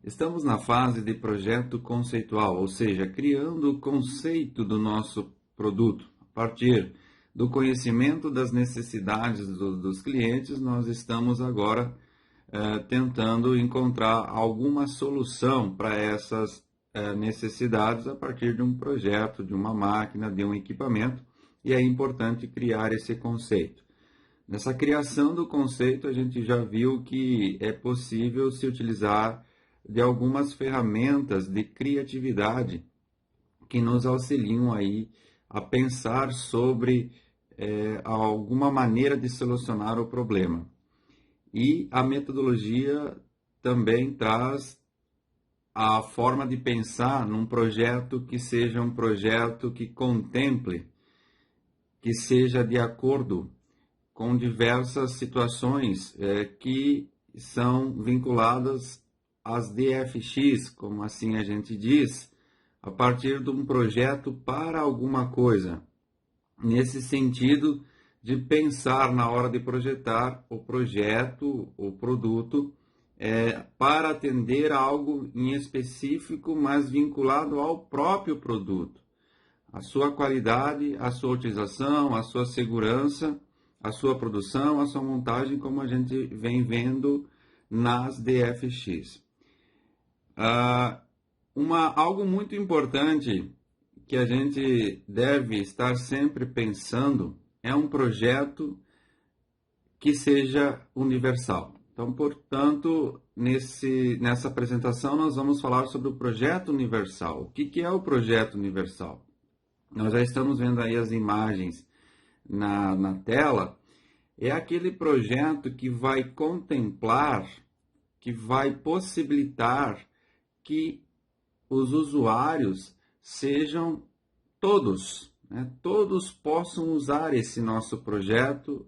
Estamos na fase de projeto conceitual, ou seja, criando o conceito do nosso produto. A partir do conhecimento das necessidades dos clientes, nós estamos agora tentando encontrar alguma solução para essas necessidades a partir de um projeto, de uma máquina, de um equipamento, e é importante criar esse conceito. Nessa criação do conceito, a gente já viu que é possível se utilizar de algumas ferramentas de criatividade que nos auxiliam aí a pensar sobre alguma maneira de solucionar o problema. E a metodologia também traz a forma de pensar num projeto que seja um projeto que contemple, que seja de acordo com diversas situações que são vinculadas às DFX, como assim a gente diz, a partir de um projeto para alguma coisa. Nesse sentido de pensar na hora de projetar o projeto, o produto, para atender a algo em específico, mas vinculado ao próprio produto. A sua qualidade, a sua utilização, a sua segurança, a sua produção, a sua montagem, como a gente vem vendo nas DFX. Algo muito importante que a gente deve estar sempre pensando é um projeto que seja universal. Então, portanto, nessa apresentação nós vamos falar sobre o projeto universal. O que é o projeto universal? Nós já estamos vendo aí as imagens na tela. É aquele projeto que vai contemplar, que vai possibilitar que os usuários sejam todos, né? Todos possam usar esse nosso projeto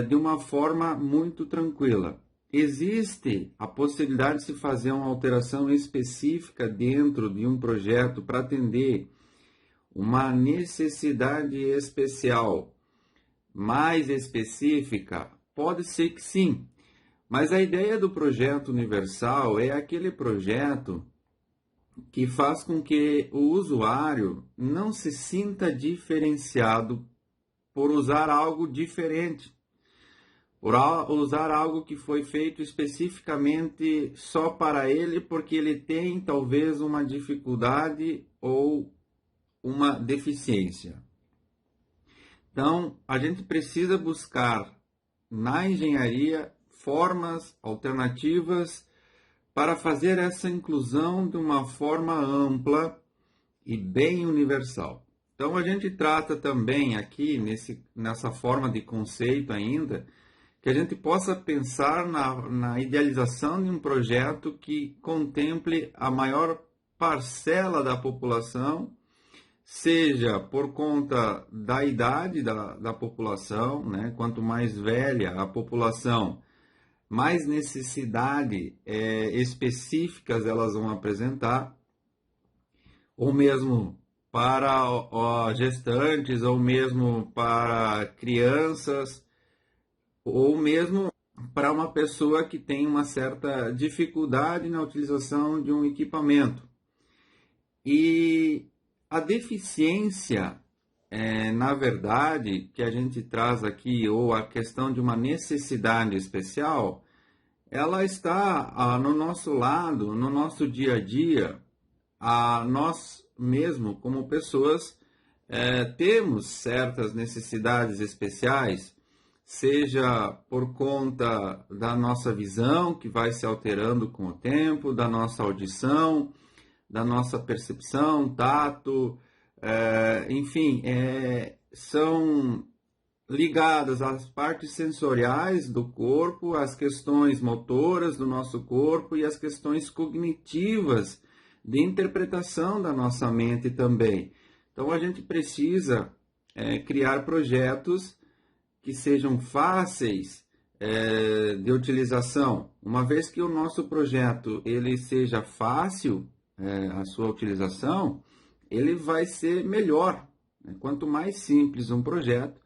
de uma forma muito tranquila. Existe a possibilidade de se fazer uma alteração específica dentro de um projeto para atender uma necessidade especial, mais específica? Pode ser que sim, mas a ideia do projeto universal é aquele projeto que faz com que o usuário não se sinta diferenciado por usar algo diferente, por usar algo que foi feito especificamente só para ele, porque ele tem talvez uma dificuldade ou uma deficiência. Então, a gente precisa buscar na engenharia formas alternativas para fazer essa inclusão de uma forma ampla e bem universal. Então, a gente trata também aqui, nessa forma de conceito ainda, que a gente possa pensar na idealização de um projeto que contemple a maior parcela da população, seja por conta da idade da população, né? Quanto mais velha a população, mais necessidade específicas elas vão apresentar, ou mesmo para gestantes, ou mesmo para crianças, ou mesmo para uma pessoa que tem uma certa dificuldade na utilização de um equipamento. E a deficiência, na verdade, que a gente traz aqui, ou a questão de uma necessidade especial, ela está no nosso lado, no nosso dia a dia. Nós mesmo, como pessoas, temos certas necessidades especiais, seja por conta da nossa visão, que vai se alterando com o tempo, da nossa audição, da nossa percepção, tato, enfim, são ligadas às partes sensoriais do corpo, às questões motoras do nosso corpo e às questões cognitivas de interpretação da nossa mente também. Então, a gente precisa criar projetos que sejam fáceis de utilização. Uma vez que o nosso projeto ele seja fácil, a sua utilização, ele vai ser melhor. Quanto mais simples um projeto,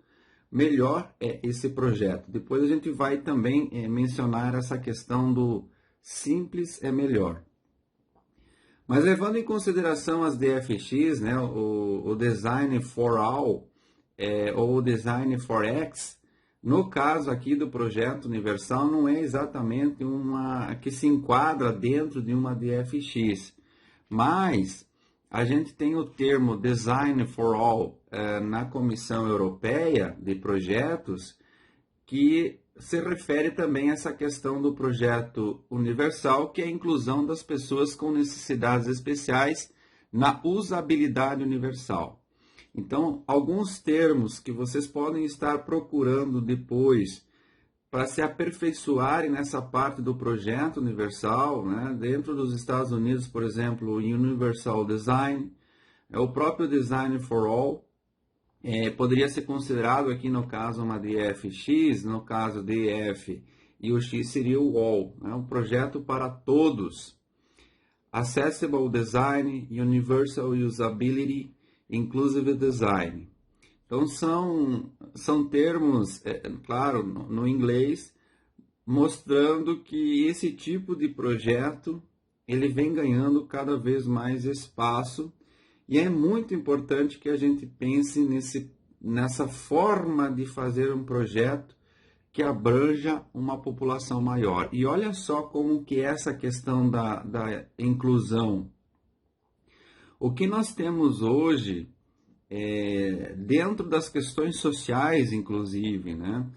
melhor é esse projeto. Depois a gente vai também mencionar essa questão do simples é melhor. Mas levando em consideração as DFX, né, o Design for All, ou o Design for X, no caso aqui do projeto universal, não é exatamente uma que se enquadra dentro de uma DFX, mas a gente tem o termo Design for All na Comissão Europeia de Projetos, que se refere também a essa questão do projeto universal, que é a inclusão das pessoas com necessidades especiais na usabilidade universal. Então, alguns termos que vocês podem estar procurando depois para se aperfeiçoarem nessa parte do projeto universal, né? Dentro dos Estados Unidos, por exemplo, o Universal Design, o próprio Design for All, poderia ser considerado aqui no caso uma DFX, no caso DF, e o X seria o All, né? Um projeto para todos. Accessible Design, Universal Usability, Inclusive Design. Então são termos, claro, no inglês, mostrando que esse tipo de projeto ele vem ganhando cada vez mais espaço, e é muito importante que a gente pense nessa forma de fazer um projeto que abranja uma população maior. E olha só como que é essa questão da inclusão. O que nós temos hoje, dentro das questões sociais, inclusive, né?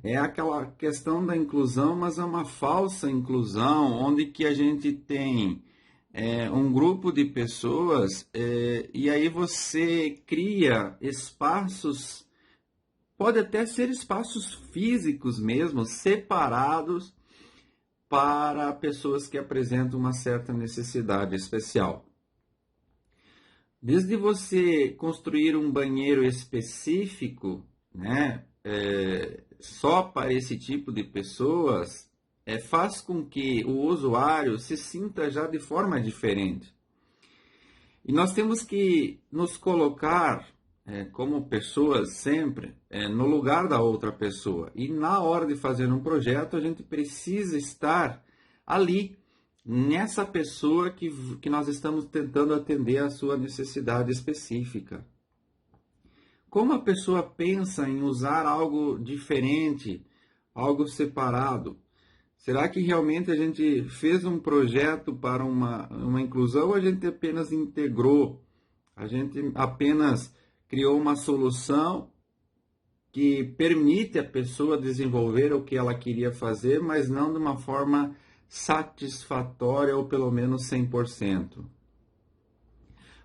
É aquela questão da inclusão, mas é uma falsa inclusão, onde que a gente tem um grupo de pessoas e aí você cria espaços, pode até ser espaços físicos mesmo, separados para pessoas que apresentam uma certa necessidade especial. Desde você construir um banheiro específico, né, só para esse tipo de pessoas, faz com que o usuário se sinta já de forma diferente. E nós temos que nos colocar como pessoas sempre no lugar da outra pessoa. E na hora de fazer um projeto, a gente precisa estar ali, nessa pessoa que nós estamos tentando atender a sua necessidade específica. Como a pessoa pensa em usar algo diferente, algo separado? Será que realmente a gente fez um projeto para uma inclusão, ou a gente apenas integrou? A gente apenas criou uma solução que permite a pessoa desenvolver o que ela queria fazer, mas não de uma forma satisfatória, ou pelo menos 100%.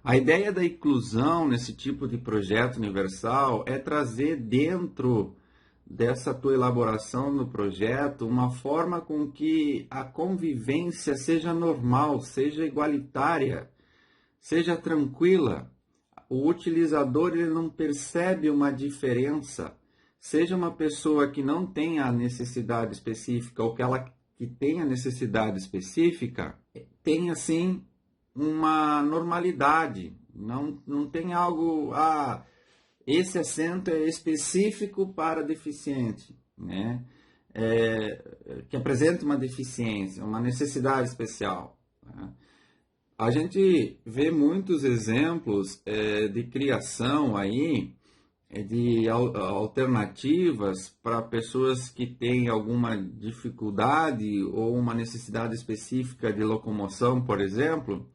A ideia da inclusão nesse tipo de projeto universal é trazer dentro dessa tua elaboração no projeto uma forma com que a convivência seja normal, seja igualitária, seja tranquila. O utilizador ele não percebe uma diferença, seja uma pessoa que não tenha a necessidade específica ou que tenha necessidade específica, tem assim uma normalidade, não tem algo, esse assento é específico para deficiente, né? Que apresenta uma deficiência, uma necessidade especial, né? A gente vê muitos exemplos de criação aí, de alternativas para pessoas que têm alguma dificuldade ou uma necessidade específica de locomoção, por exemplo,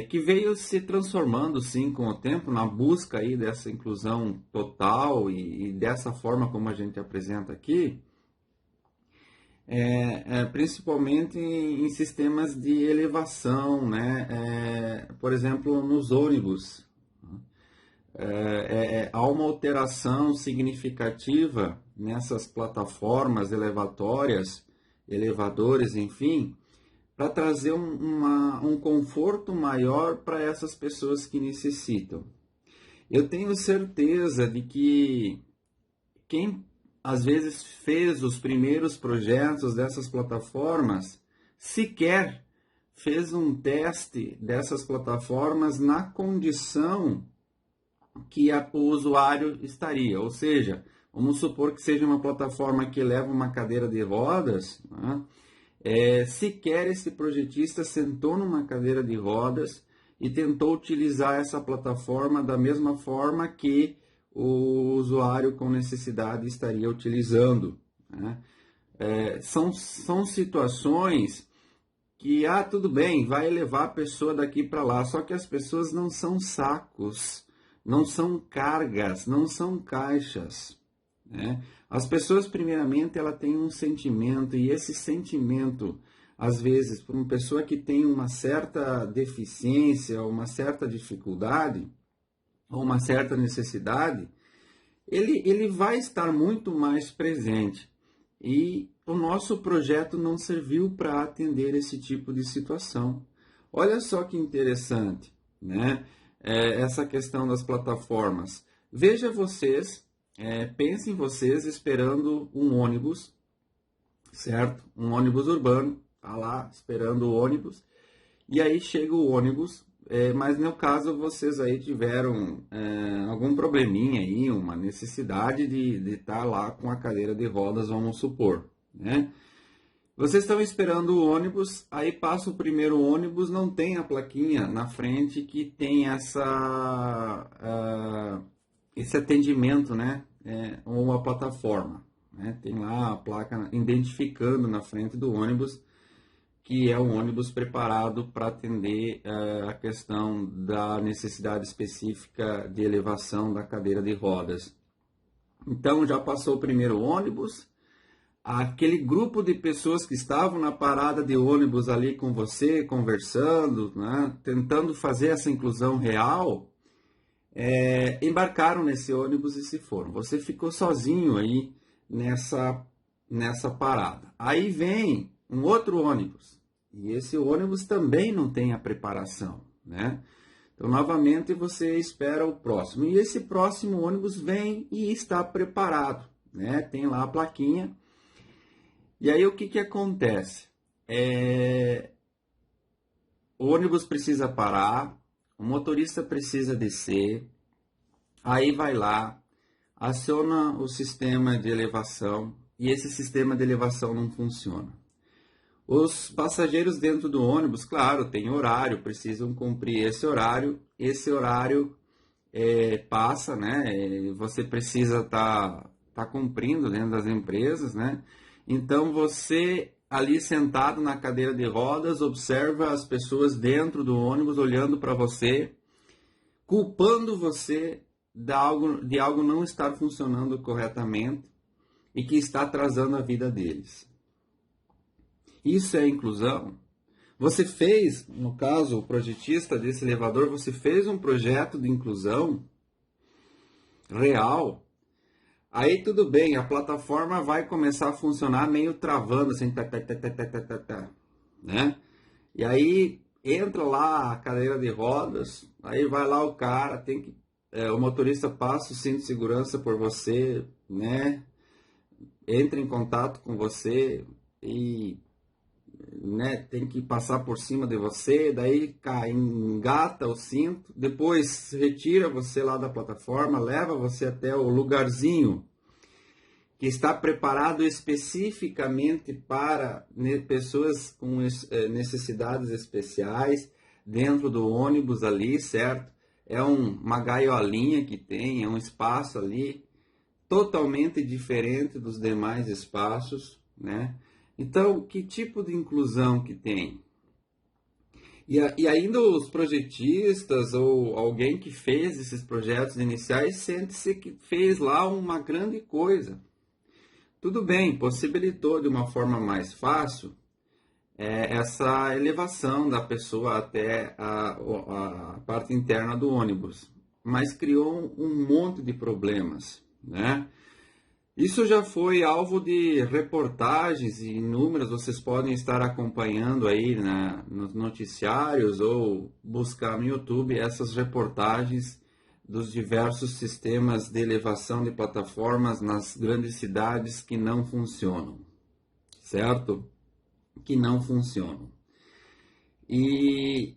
que veio se transformando, sim, com o tempo, na busca aí dessa inclusão total e dessa forma como a gente apresenta aqui, principalmente em sistemas de elevação, né? Por exemplo, nos ônibus. Há uma alteração significativa nessas plataformas elevatórias, elevadores, enfim, para trazer um conforto maior para essas pessoas que necessitam. Eu tenho certeza de que quem às vezes fez os primeiros projetos dessas plataformas sequer fez um teste dessas plataformas na condição que o usuário estaria. Ou seja, vamos supor que seja uma plataforma que leva uma cadeira de rodas, né? sequer esse projetista sentou numa cadeira de rodas e tentou utilizar essa plataforma da mesma forma que o usuário com necessidade estaria utilizando, né? São situações que, tudo bem, vai levar a pessoa daqui para lá, só que as pessoas não são sacos, não são cargas, não são caixas, né? As pessoas, primeiramente, ela tem um sentimento, e esse sentimento, às vezes, para uma pessoa que tem uma certa deficiência, uma certa dificuldade, ou uma certa necessidade, ele vai estar muito mais presente. E o nosso projeto não serviu para atender esse tipo de situação. Olha só que interessante, né? Essa questão das plataformas. Veja vocês, pensem vocês esperando um ônibus, certo? Um ônibus urbano, tá lá esperando o ônibus, e aí chega o ônibus, mas no caso vocês aí tiveram algum probleminha aí, uma necessidade de estar lá com a cadeira de rodas, vamos supor, né? Vocês estão esperando o ônibus, aí passa o primeiro ônibus, não tem a plaquinha na frente que tem esse atendimento, né? Ou a plataforma, né? Tem lá a placa identificando na frente do ônibus que é um ônibus preparado para atender a questão da necessidade específica de elevação da cadeira de rodas. Então já passou o primeiro ônibus, aquele grupo de pessoas que estavam na parada de ônibus ali com você, conversando, né, tentando fazer essa inclusão real, embarcaram nesse ônibus e se foram. Você ficou sozinho aí nessa parada. Aí vem um outro ônibus, e esse ônibus também não tem a preparação, né? Então, novamente, você espera o próximo. E esse próximo ônibus vem e está preparado, né? Tem lá a plaquinha. E aí, o que acontece? O ônibus precisa parar, o motorista precisa descer, aí vai lá, aciona o sistema de elevação, e esse sistema de elevação não funciona. Os passageiros dentro do ônibus, claro, tem horário, precisam cumprir esse horário passa, né? Você precisa tá cumprindo dentro das empresas, né? Então você ali sentado na cadeira de rodas observa as pessoas dentro do ônibus olhando para você, culpando você de algo não estar funcionando corretamente e que está atrasando a vida deles. Isso é inclusão? Você fez, no caso, o projetista desse elevador, você fez um projeto de inclusão real. Aí tudo bem, a plataforma vai começar a funcionar meio travando, assim, né? E aí entra lá a cadeira de rodas, aí vai lá o cara, o motorista passa o cinto de segurança por você, né? Entra em contato com você e, né, tem que passar por cima de você, daí engata o cinto, depois retira você lá da plataforma, leva você até o lugarzinho que está preparado especificamente para pessoas com necessidades especiais, dentro do ônibus ali, certo? É uma gaiolinha que tem, é um espaço ali totalmente diferente dos demais espaços, né? Então, que tipo de inclusão que tem? E ainda os projetistas ou alguém que fez esses projetos iniciais sente-se que fez lá uma grande coisa. Tudo bem, possibilitou de uma forma mais fácil essa elevação da pessoa até a parte interna do ônibus, mas criou um monte de problemas, né? Isso já foi alvo de reportagens inúmeras, vocês podem estar acompanhando aí nos noticiários ou buscar no YouTube essas reportagens dos diversos sistemas de elevação de plataformas nas grandes cidades que não funcionam, certo? Que não funcionam. E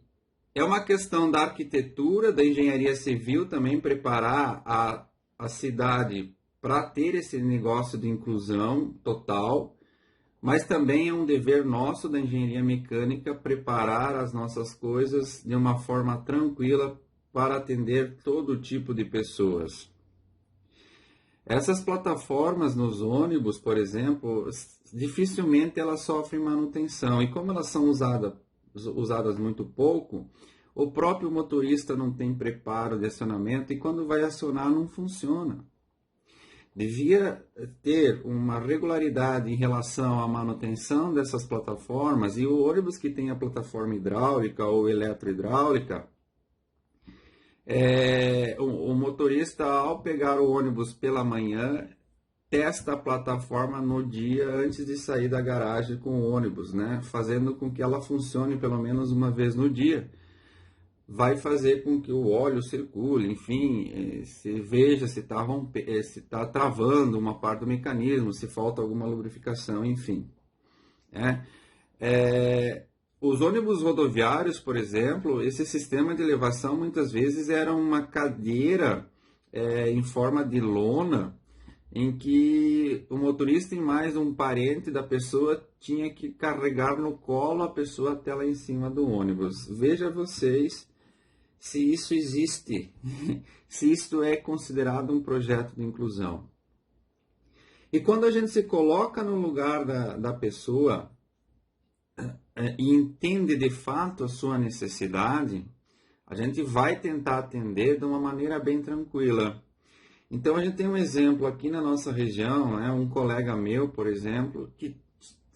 é uma questão da arquitetura, da engenharia civil também preparar a cidade para ter esse negócio de inclusão total, Mas também é um dever nosso da engenharia mecânica preparar as nossas coisas de uma forma tranquila para atender todo tipo de pessoas. Essas plataformas nos ônibus, por exemplo, dificilmente elas sofrem manutenção. E como elas são usadas muito pouco, o próprio motorista não tem preparo de acionamento e quando vai acionar não funciona. Devia ter uma regularidade em relação à manutenção dessas plataformas e o ônibus que tem a plataforma hidráulica ou eletrohidráulica, o motorista, ao pegar o ônibus pela manhã, testa a plataforma no dia antes de sair da garagem com o ônibus, né? Fazendo com que ela funcione pelo menos uma vez no dia. Vai fazer com que o óleo circule, enfim, se veja se está travando uma parte do mecanismo, se falta alguma lubrificação, enfim. Os ônibus rodoviários, por exemplo, esse sistema de elevação muitas vezes era uma cadeira em forma de lona, em que o motorista e mais um parente da pessoa tinha que carregar no colo a pessoa até lá em cima do ônibus. Veja vocês se isso existe, se isso é considerado um projeto de inclusão. E quando a gente se coloca no lugar da pessoa e entende de fato a sua necessidade, a gente vai tentar atender de uma maneira bem tranquila. Então a gente tem um exemplo aqui na nossa região, um colega meu, por exemplo, que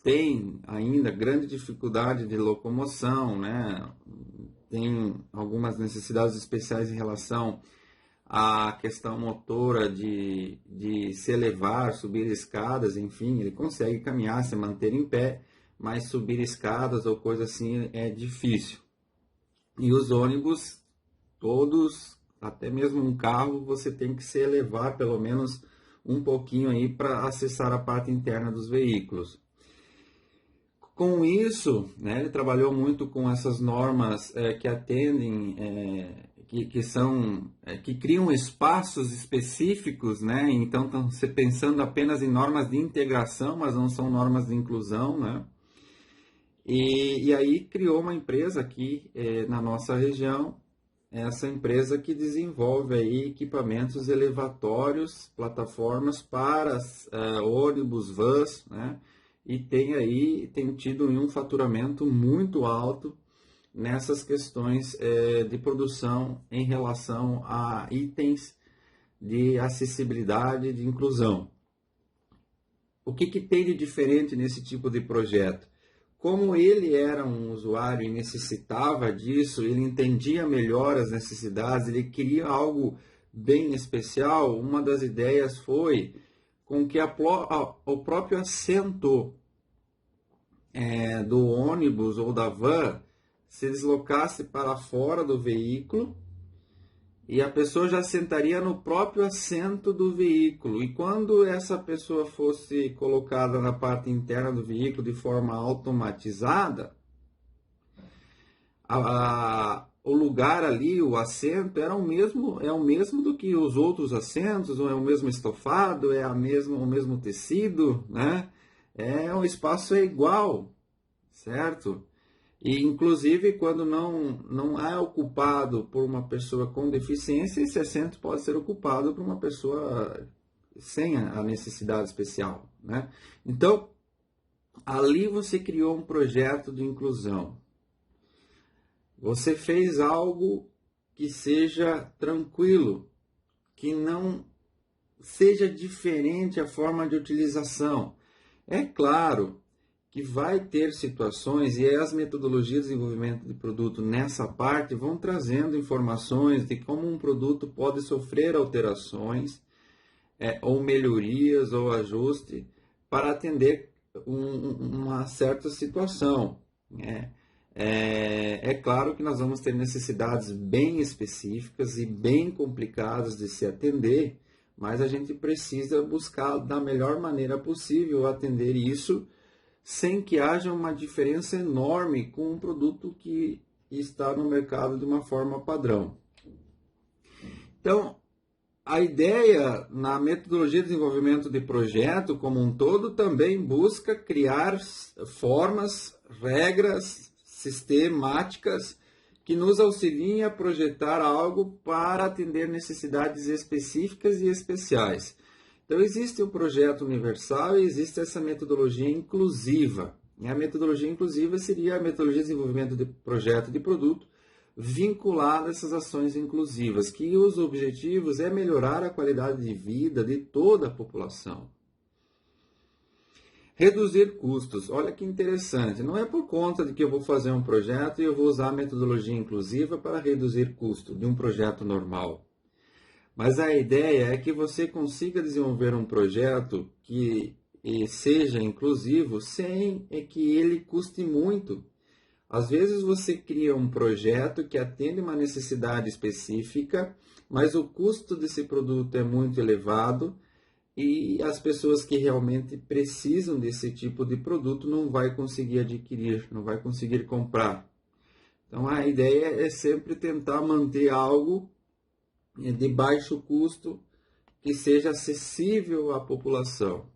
tem ainda grande dificuldade de locomoção, tem algumas necessidades especiais em relação à questão motora de se elevar, subir escadas, enfim, ele consegue caminhar, se manter em pé, mas subir escadas ou coisa assim é difícil. E os ônibus, todos, até mesmo um carro, você tem que se elevar pelo menos um pouquinho aí para acessar a parte interna dos veículos. Com isso, ele trabalhou muito com essas normas que atendem, que criam espaços específicos, então estão se pensando apenas em normas de integração, mas não são normas de inclusão, E aí criou uma empresa aqui na nossa região, essa empresa que desenvolve aí equipamentos elevatórios, plataformas para ônibus, vans, e tem tido um faturamento muito alto nessas questões de produção em relação a itens de acessibilidade e de inclusão. O que tem de diferente nesse tipo de projeto? Como ele era um usuário e necessitava disso, ele entendia melhor as necessidades, ele queria algo bem especial, uma das ideias foi com que o próprio assento do ônibus ou da van se deslocasse para fora do veículo e a pessoa já sentaria no próprio assento do veículo. E quando essa pessoa fosse colocada na parte interna do veículo de forma automatizada, o lugar ali, o assento, é o mesmo do que os outros assentos, ou é o mesmo estofado, é o mesmo tecido, o espaço é igual, certo? E, inclusive, quando não é ocupado por uma pessoa com deficiência, esse assento pode ser ocupado por uma pessoa sem a necessidade especial, Então, ali você criou um projeto de inclusão. Você fez algo que seja tranquilo, que não seja diferente a forma de utilização. É claro que vai ter situações, e as metodologias de desenvolvimento de produto nessa parte vão trazendo informações de como um produto pode sofrer alterações, ou melhorias, ou ajuste, para atender uma certa situação. É claro que nós vamos ter necessidades bem específicas e bem complicadas de se atender, mas a gente precisa buscar da melhor maneira possível atender isso, sem que haja uma diferença enorme com um produto que está no mercado de uma forma padrão. Então, a ideia na metodologia de desenvolvimento de projeto como um todo também busca criar formas, regras, sistemáticas que nos auxiliem a projetar algo para atender necessidades específicas e especiais. Então, existe o projeto universal e existe essa metodologia inclusiva. E a metodologia inclusiva seria a metodologia de desenvolvimento de projeto de produto vinculada a essas ações inclusivas, que os objetivos é melhorar a qualidade de vida de toda a população. Reduzir custos. Olha que interessante. Não é por conta de que eu vou fazer um projeto e eu vou usar a metodologia inclusiva para reduzir custo de um projeto normal. Mas a ideia é que você consiga desenvolver um projeto que seja inclusivo sem que ele custe muito. Às vezes você cria um projeto que atende uma necessidade específica, mas o custo desse produto é muito elevado e as pessoas que realmente precisam desse tipo de produto não vai conseguir adquirir, não vai conseguir comprar. Então a ideia é sempre tentar manter algo de baixo custo que seja acessível à população.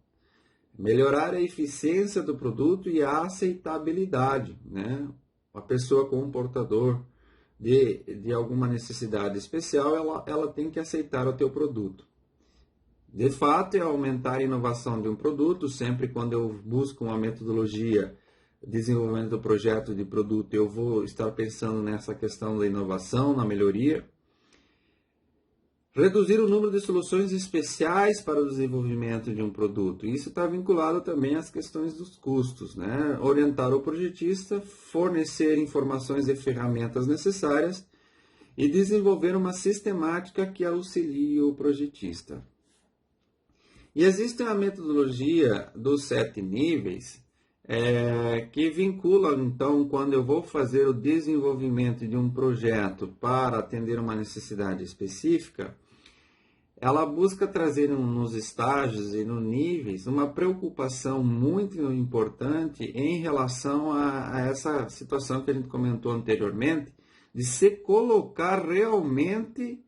Melhorar a eficiência do produto e a aceitabilidade, né? A pessoa com um portador de alguma necessidade especial, ela tem que aceitar o teu produto. De fato, é aumentar a inovação de um produto. Sempre quando eu busco uma metodologia de desenvolvimento do projeto de produto, eu vou estar pensando nessa questão da inovação, na melhoria. Reduzir o número de soluções especiais para o desenvolvimento de um produto. Isso está vinculado também às questões dos custos, né? Orientar o projetista, fornecer informações e ferramentas necessárias e desenvolver uma sistemática que auxilie o projetista. E existe a metodologia dos 7 níveis, que vincula, então, quando eu vou fazer o desenvolvimento de um projeto para atender uma necessidade específica, ela busca trazer nos estágios e nos níveis uma preocupação muito importante em relação a essa situação que a gente comentou anteriormente, de se colocar realmente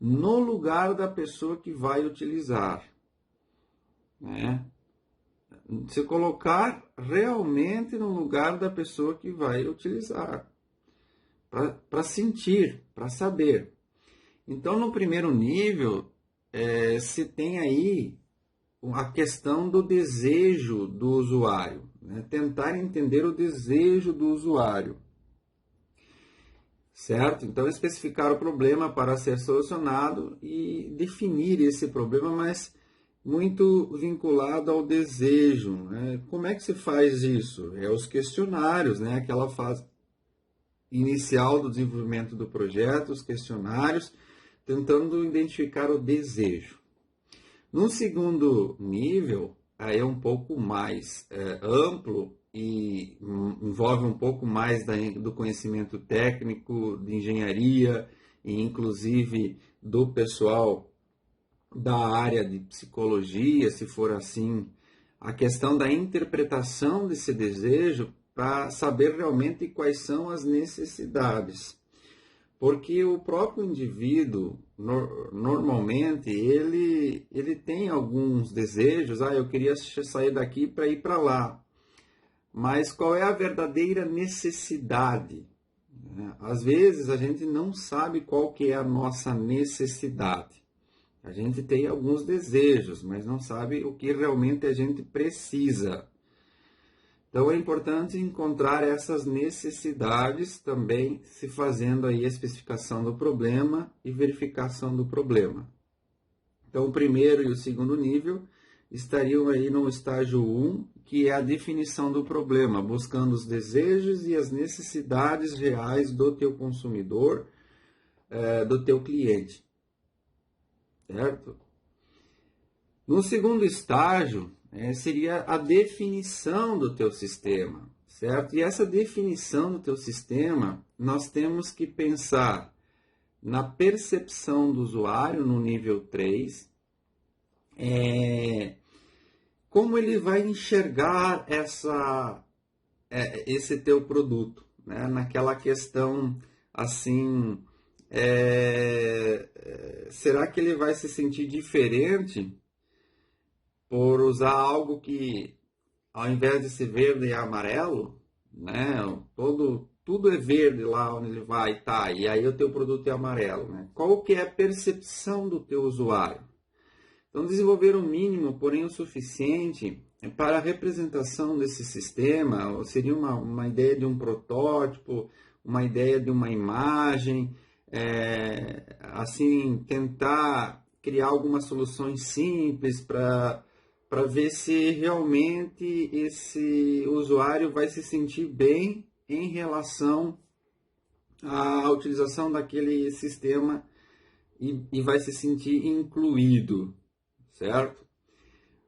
no lugar da pessoa que vai utilizar, né? Se colocar realmente no lugar da pessoa que vai utilizar, para sentir, para saber. Então, no primeiro nível, se tem aí a questão do desejo do usuário, né? Tentar entender o desejo do usuário, certo? Então, especificar o problema para ser solucionado e definir esse problema, mas muito vinculado ao desejo, né? Como é que se faz isso? É os questionários, né? Aquela fase inicial do desenvolvimento do projeto, os questionários, tentando identificar o desejo. No segundo nível, aí é um pouco mais amplo e envolve um pouco mais do conhecimento técnico, de engenharia e inclusive do pessoal da área de psicologia, se for assim, a questão da interpretação desse desejo para saber realmente quais são as necessidades. Porque o próprio indivíduo, normalmente, ele tem alguns desejos. Eu queria sair daqui para ir para lá. Mas qual é a verdadeira necessidade? Às vezes, a gente não sabe qual que é a nossa necessidade. A gente tem alguns desejos, mas não sabe o que realmente a gente precisa. Então é importante encontrar essas necessidades também, se fazendo aí a especificação do problema e verificação do problema. Então o primeiro e o segundo nível estariam aí no estágio 1, que é a definição do problema, buscando os desejos e as necessidades reais do teu consumidor, do teu cliente. Certo? No segundo estágio, seria a definição do teu sistema, certo? E essa definição do teu sistema, nós temos que pensar na percepção do usuário no nível 3, como ele vai enxergar esse teu produto, né? Naquela questão assim, será que ele vai se sentir diferente por usar algo que, ao invés de ser verde, é amarelo, né? Tudo é verde lá onde ele vai, tá? E aí o teu produto é amarelo, né? Qual que é a percepção do teu usuário? Então, desenvolver o mínimo, porém o suficiente, para a representação desse sistema, seria uma ideia de um protótipo, uma ideia de uma imagem, assim, tentar criar algumas soluções simples para ver se realmente esse usuário vai se sentir bem em relação à utilização daquele sistema e vai se sentir incluído, certo?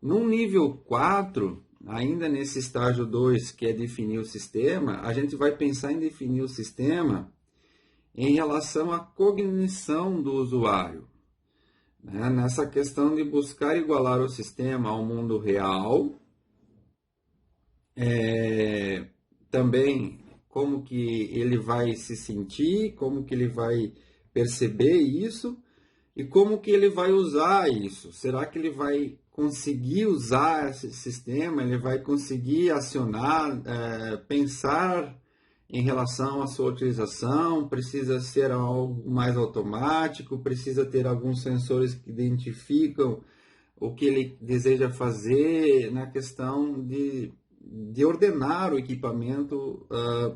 No nível 4, ainda nesse estágio 2, que é definir o sistema, a gente vai pensar em definir o sistema em relação à cognição do usuário, né? Nessa questão de buscar igualar o sistema ao mundo real, também como que ele vai se sentir, como que ele vai perceber isso e como que ele vai usar isso. Será que ele vai conseguir usar esse sistema? Ele vai conseguir acionar, pensar em relação à sua utilização? Precisa ser algo mais automático? Precisa ter alguns sensores que identificam o que ele deseja fazer na questão de ordenar o equipamento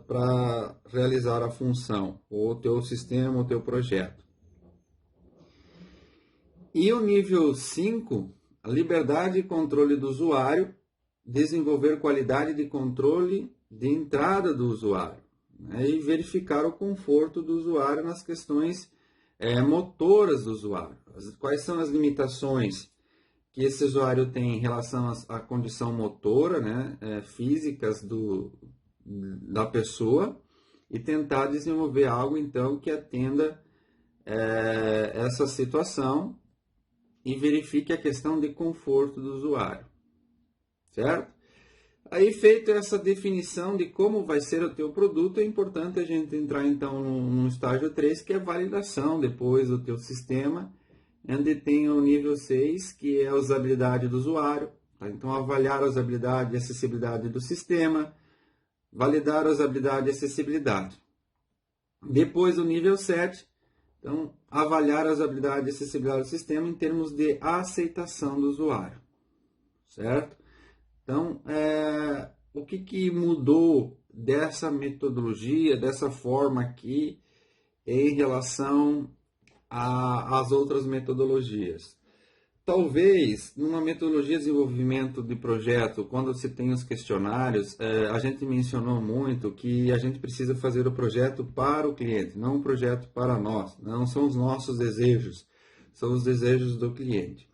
para realizar a função, ou o teu sistema, o teu projeto. E o nível 5, a liberdade e controle do usuário, desenvolver qualidade de controle de entrada do usuário, né? E verificar o conforto do usuário nas questões motoras do usuário. Quais são as limitações que esse usuário tem em relação à condição motora, né, físicas da pessoa, e tentar desenvolver algo, então, que atenda essa situação e verifique a questão de conforto do usuário, certo? Aí, feita essa definição de como vai ser o teu produto, é importante a gente entrar, então, no estágio 3, que é a validação depois do teu sistema, onde tem o nível 6, que é a usabilidade do usuário. Tá? Então, avaliar a usabilidade e acessibilidade do sistema, validar a usabilidade e acessibilidade. Depois, o nível 7, então, avaliar a usabilidade e acessibilidade do sistema em termos de aceitação do usuário, certo? Então, o que mudou dessa metodologia, dessa forma aqui, em relação às outras metodologias? Talvez, numa metodologia de desenvolvimento de projeto, quando se tem os questionários, a gente mencionou muito que a gente precisa fazer o projeto para o cliente, não o projeto para nós. Não são os nossos desejos, são os desejos do cliente.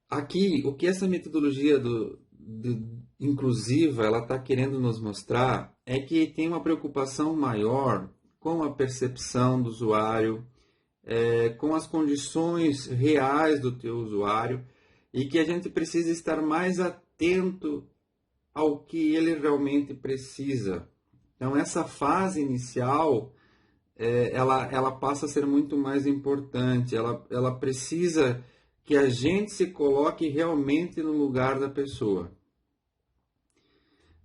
Aqui, o que essa metodologia inclusiva ela está querendo nos mostrar é que tem uma preocupação maior com a percepção do usuário, com as condições reais do teu usuário, e que a gente precisa estar mais atento ao que ele realmente precisa. Então, essa fase inicial, ela passa a ser muito mais importante, ela precisa que a gente se coloque realmente no lugar da pessoa,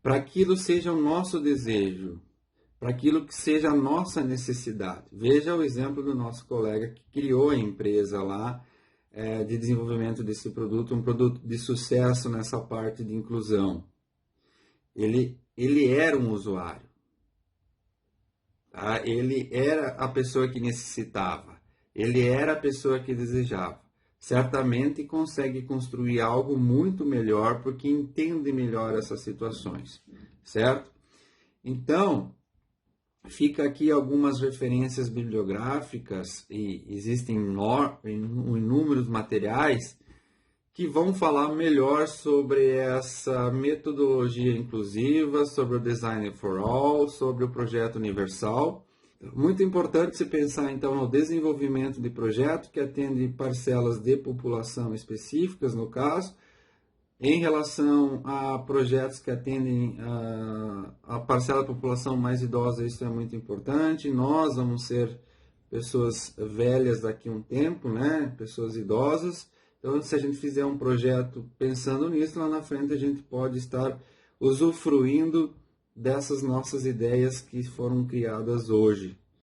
para aquilo seja o nosso desejo, para aquilo que seja a nossa necessidade. Veja o exemplo do nosso colega que criou a empresa lá de desenvolvimento desse produto, um produto de sucesso nessa parte de inclusão. Ele era um usuário, tá? Ele era a pessoa que necessitava, ele era a pessoa que desejava. Certamente consegue construir algo muito melhor porque entende melhor essas situações, certo? Então, fica aqui algumas referências bibliográficas e existem inúmeros materiais que vão falar melhor sobre essa metodologia inclusiva, sobre o Design for All, sobre o projeto universal. Muito importante se pensar então no desenvolvimento de projeto que atende parcelas de população específicas, no caso, em relação a projetos que atendem a parcela da população mais idosa. Isso é muito importante. Nós vamos ser pessoas velhas daqui a um tempo, né? Pessoas idosas. Então, se a gente fizer um projeto pensando nisso, lá na frente a gente pode estar usufruindo dessas nossas ideias que foram criadas hoje.